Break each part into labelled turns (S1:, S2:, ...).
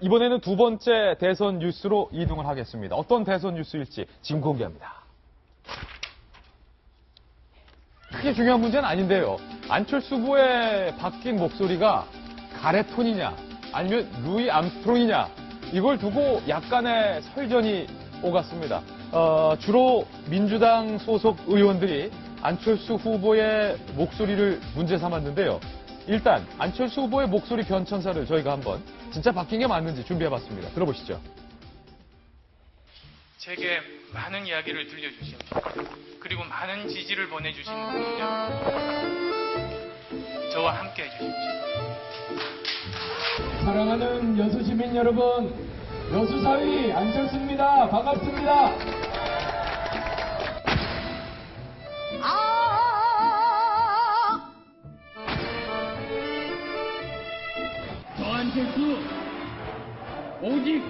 S1: 이번에는 두 번째 대선 뉴스로 이동을 하겠습니다. 어떤 대선 뉴스일지 지금 공개합니다. 크게 중요한 문제는 아닌데요. 안철수 후보의 바뀐 목소리가 가래톤이냐 아니면 루이 암스트롱이냐 이걸 두고 약간의 설전이 오갔습니다. 주로 민주당 소속 의원들이 안철수 후보의 목소리를 문제 삼았는데요. 일단 안철수 후보의 목소리 변천사를 저희가 한번 진짜 바뀐 게 맞는지 준비해봤습니다. 들어보시죠.
S2: 제게 많은 이야기를 들려주신 그리고 많은 지지를 보내주신 분들 저와 함께 해주십시오.
S3: 사랑하는 여수 시민 여러분, 여수사위 안철수입니다. 반갑습니다.
S4: 저 안철수 오직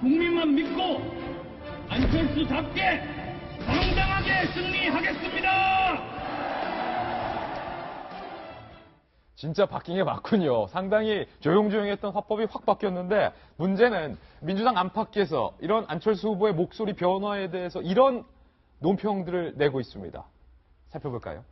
S4: 국민만 믿고 안철수답게 당당하게 승리하겠습니다.
S1: 진짜 바뀐 게 맞군요. 상당히 조용조용했던 화법이 확 바뀌었는데 문제는 민주당 안팎에서 이런 안철수 후보의 목소리 변화에 대해서 이런 논평들을 내고 있습니다. 살펴볼까요?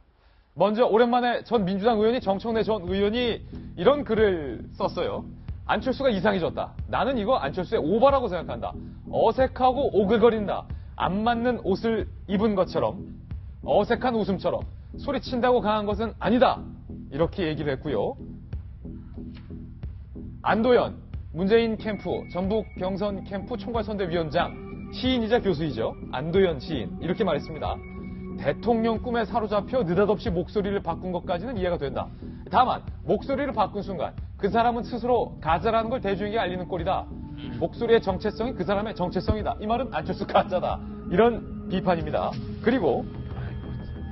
S1: 먼저 오랜만에 전 민주당 의원이 정청래 전 의원이 이런 글을 썼어요. 안철수가 이상해졌다. 나는 이거 안철수의 오바라고 생각한다. 어색하고 오글거린다. 안 맞는 옷을 입은 것처럼 어색한 웃음처럼 소리친다고 강한 것은 아니다. 이렇게 얘기를 했고요. 안도현 문재인 캠프 전북 경선 캠프 총괄선대위원장 시인이자 교수이죠. 안도현 시인 이렇게 말했습니다. 대통령 꿈에 사로잡혀 느닷없이 목소리를 바꾼 것까지는 이해가 된다. 다만 목소리를 바꾼 순간 그 사람은 스스로 가짜라는 걸 대중에게 알리는 꼴이다. 목소리의 정체성이 그 사람의 정체성이다. 이 말은 안철수 가짜다. 이런 비판입니다. 그리고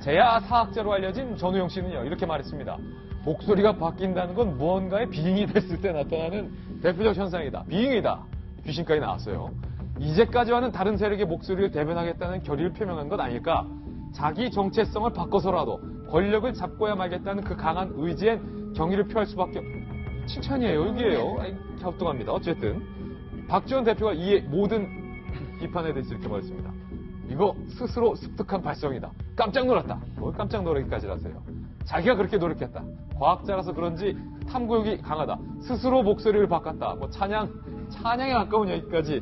S1: 재야 사학자로 알려진 전우영 씨는요. 이렇게 말했습니다. 목소리가 바뀐다는 건 무언가의 빙이 됐을 때 나타나는 대표적 현상이다. 빙의다. 귀신까지 나왔어요. 이제까지와는 다른 세력의 목소리를 대변하겠다는 결의를 표명한 것 아닐까? 자기 정체성을 바꿔서라도 권력을 잡고야 말겠다는 그 강한 의지엔 경의를 표할 수밖에 칭찬이에요. 여기에요. 갸우뚱합니다. 어쨌든 박지원 대표가 이 모든 비판에 대해서 이렇게 말했습니다. 이거 스스로 습득한 발성이다. 깜짝 놀랐다. 뭘 깜짝 놀라기까지 하세요. 자기가 그렇게 노력했다. 과학자라서 그런지 탐구욕이 강하다. 스스로 목소리를 바꿨다. 뭐 찬양에 가까운 얘기까지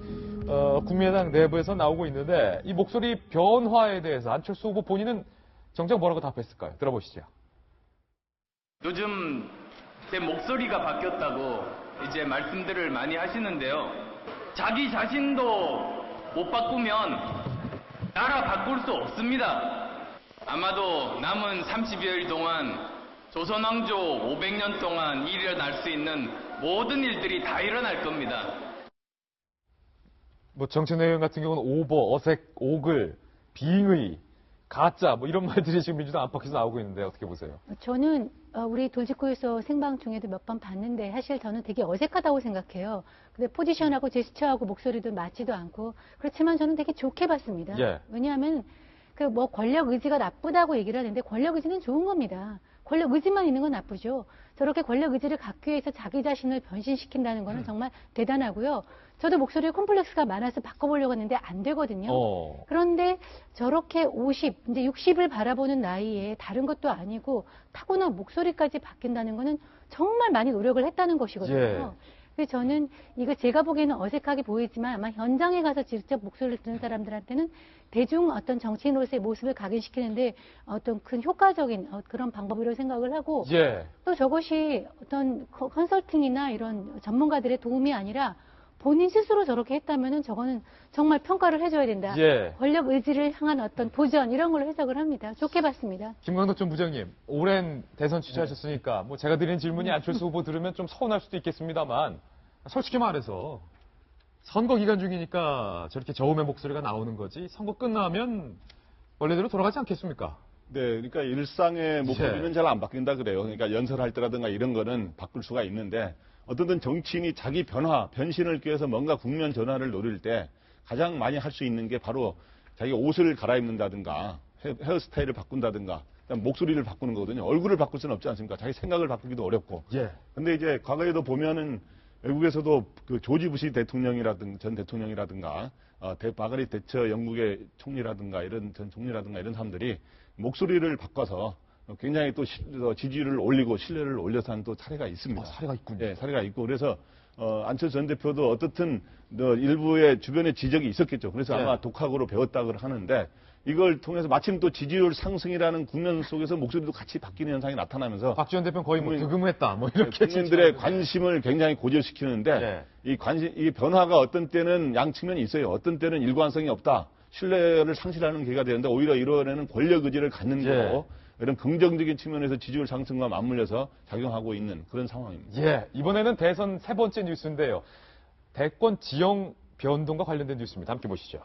S1: 국민의당 내부에서 나오고 있는데 이 목소리 변화에 대해서 안철수 후보 본인은 정작 뭐라고 답했을까요? 들어보시죠.
S2: 요즘 제 목소리가 바뀌었다고 이제 말씀들을 많이 하시는데요. 자기 자신도 못 바꾸면 나라 바꿀 수 없습니다. 아마도 남은 30여일 동안 조선왕조 500년 동안 일어날 수 있는 모든 일들이 다 일어날 겁니다.
S1: 뭐 정청래 의원 같은 경우는 오버, 어색, 오글, 빙의, 가짜 뭐 이런 말들이 지금 민주당 안팎에서 나오고 있는데 어떻게 보세요?
S5: 저는 우리 돌직구에서 생방 중에도 몇 번 봤는데 사실 저는 되게 어색하다고 생각해요. 근데 포지션하고 제스처하고 목소리도 맞지도 않고 그렇지만 저는 되게 좋게 봤습니다.
S1: 예.
S5: 왜냐하면 그 뭐 권력 의지가 나쁘다고 얘기를 하는데 권력 의지는 좋은 겁니다. 권력 의지만 있는 건 나쁘죠. 저렇게 권력 의지를 갖기 위해서 자기 자신을 변신시킨다는 거는 정말 대단하고요. 저도 목소리에 콤플렉스가 많아서 바꿔보려고 했는데 안 되거든요. 그런데 저렇게 50, 이제 60을 바라보는 나이에 다른 것도 아니고 타고난 목소리까지 바뀐다는 거는 정말 많이 노력을 했다는 것이거든요.
S1: 예.
S5: 그래서 저는 이거 제가 보기에는 어색하게 보이지만 아마 현장에 가서 직접 목소리를 듣는 사람들한테는 대중 어떤 정치인으로서의 모습을 각인시키는데 어떤 큰 효과적인 그런 방법이라고 생각을 하고
S1: 예.
S5: 또 저것이 어떤 컨설팅이나 이런 전문가들의 도움이 아니라 본인 스스로 저렇게 했다면은 저거는 정말 평가를 해줘야 된다.
S1: 예.
S5: 권력 의지를 향한 어떤 도전 이런 걸로 해석을 합니다. 좋게 봤습니다.
S1: 김광덕 전 부장님, 오랜 대선 취재하셨으니까 뭐 제가 드리는 질문이 안철수 후보 들으면 좀 서운할 수도 있겠습니다만 솔직히 말해서 선거 기간 중이니까 저렇게 저음의 목소리가 나오는 거지 선거 끝나면 원래대로 돌아가지 않겠습니까?
S6: 네, 그러니까 일상의 목소리는 잘 안 바뀐다 그래요. 그러니까 연설할 때라든가 이런 거는 바꿀 수가 있는데 어떤 정치인이 자기 변신을 꾀해서 뭔가 국면 전환을 노릴 때 가장 많이 할 수 있는 게 바로 자기가 옷을 갈아입는다든가 헤어스타일을 바꾼다든가 목소리를 바꾸는 거거든요. 얼굴을 바꿀 수는 없지 않습니까? 자기 생각을 바꾸기도 어렵고.
S1: 예.
S6: 근데 이제 과거에도 보면은 외국에서도 그 조지 부시 대통령이라든가 전 대통령이라든가 마가릿 대처 영국의 총리라든가 이런 전 총리라든가 이런 사람들이 목소리를 바꿔서 굉장히 또 지지율을 올리고 신뢰를 올려서 한 또 사례가 있습니다.
S1: 사례가 있군요.
S6: 네, 사례가 있고 그래서 안철수 전 대표도 어떻든 일부의 주변에 지적이 있었겠죠. 그래서
S1: 네.
S6: 아마 독학으로 배웠다고 하는데 이걸 통해서 마침 또 지지율 상승이라는 국면 속에서 목소리도 같이 바뀌는 현상이 나타나면서
S1: 박지원 대표는 거의 뭐
S6: 국민-
S1: 득음했다. 뭐 이렇게
S6: 국민들의
S1: 진짜-
S6: 관심을 굉장히 고조시키는데
S1: 네.
S6: 이 변화가 어떤 때는 양측면이 있어요. 어떤 때는 일관성이 없다. 신뢰를 상실하는 계기가 되는데 오히려 이번에는 권력 의지를 갖는
S1: 예.
S6: 거고 이런 긍정적인 측면에서 지지율 상승과 맞물려서 작용하고 있는 그런 상황입니다.
S1: 예, 이번에는 대선 세 번째 뉴스인데요. 대권 지형 변동과 관련된 뉴스입니다. 함께 보시죠.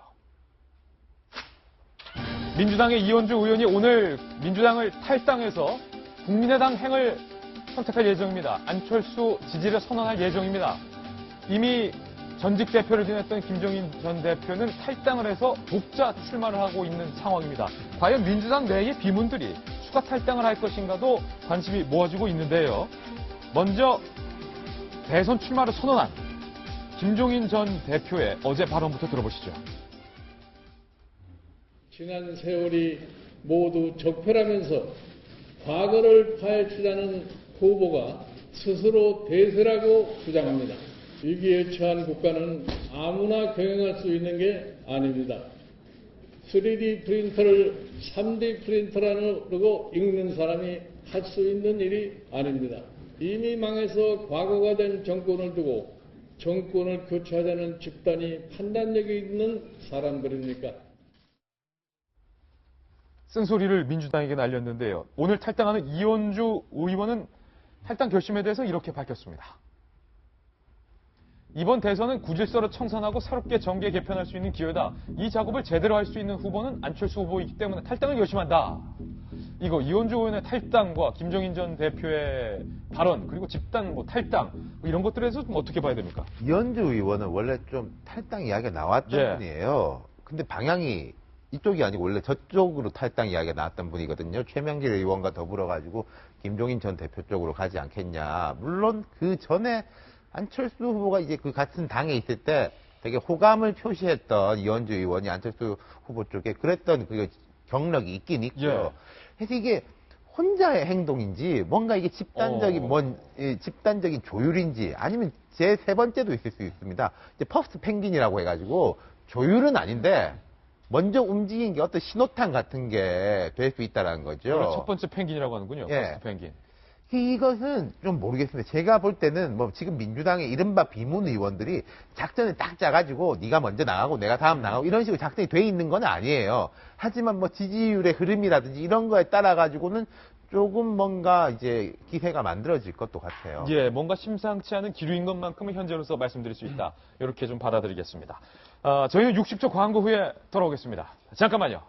S1: 민주당의 이현주 의원이 오늘 민주당을 탈당해서 국민의당 행을 선택할 예정입니다. 안철수 지지를 선언할 예정입니다. 이미 전직 대표를 지냈던 김종인 전 대표는 탈당을 해서 독자 출마를 하고 있는 상황입니다. 과연 민주당 내의 비문들이 추가 탈당을 할 것인가도 관심이 모아지고 있는데요. 먼저 대선 출마를 선언한 김종인 전 대표의 어제 발언부터 들어보시죠.
S3: 지난 세월이 모두 적폐라면서 과거를 파헤치자는 후보가 스스로 대세라고 주장합니다. 위기에 처한 국가는 아무나 경영할 수 있는 게 아닙니다. 3D 프린터를 3D 프린터라고 읽는 사람이 할 수 있는 일이 아닙니다. 이미 망해서 과거가 된 정권을 두고 정권을 교체하자는 집단이 판단력이 있는 사람들입니까?
S1: 쓴소리를 민주당에게 날렸는데요. 오늘 탈당하는 이현주 의원은 탈당 결심에 대해서 이렇게 밝혔습니다. 이번 대선은 구질서를 청산하고 새롭게 정계 개편할 수 있는 기회다. 이 작업을 제대로 할 수 있는 후보는 안철수 후보이기 때문에 탈당을 결심한다. 이거 이현주 의원의 탈당과 김종인 전 대표의 발언 그리고 집단 탈당 이런 것들에서 좀 어떻게 봐야 됩니까?
S7: 이현주 의원은 원래 좀 탈당 이야기가 나왔던
S1: 예.
S7: 분이에요. 근데 방향이 이쪽이 아니고 원래 저쪽으로 탈당 이야기가 나왔던 분이거든요. 최명길 의원과 더불어가지고 김종인 전 대표 쪽으로 가지 않겠냐. 물론 그 전에 안철수 후보가 이제 그 같은 당에 있을 때 되게 호감을 표시했던 이현주 의원이 안철수 후보 쪽에 그랬던 그 경력이 있긴 있고요.
S1: 예.
S7: 그래서 이게 혼자의 행동인지 뭔가 이게 집단적인 조율인지 아니면 제 세 번째도 있을 수 있습니다. 이제 퍼스트 펭귄이라고 해가지고 조율은 아닌데 먼저 움직인 게 어떤 신호탄 같은 게 될 수 있다는 거죠.
S1: 첫 번째 펭귄이라고 하는군요.
S7: 예.
S1: 퍼스트 펭귄.
S7: 이것은 좀 모르겠습니다. 제가 볼 때는 뭐 지금 민주당의 이른바 비문 의원들이 작전을 딱 짜가지고 네가 먼저 나가고 내가 다음 나가고 이런 식으로 작전이 돼 있는 건 아니에요. 하지만 뭐 지지율의 흐름이라든지 이런 거에 따라 가지고는 조금 뭔가 이제 기세가 만들어질 것도 같아요.
S1: 예, 뭔가 심상치 않은 기류인 것만큼은 현재로서 말씀드릴 수 있다. 이렇게 좀 받아들이겠습니다. 저희는 60초 광고 후에 돌아오겠습니다. 잠깐만요.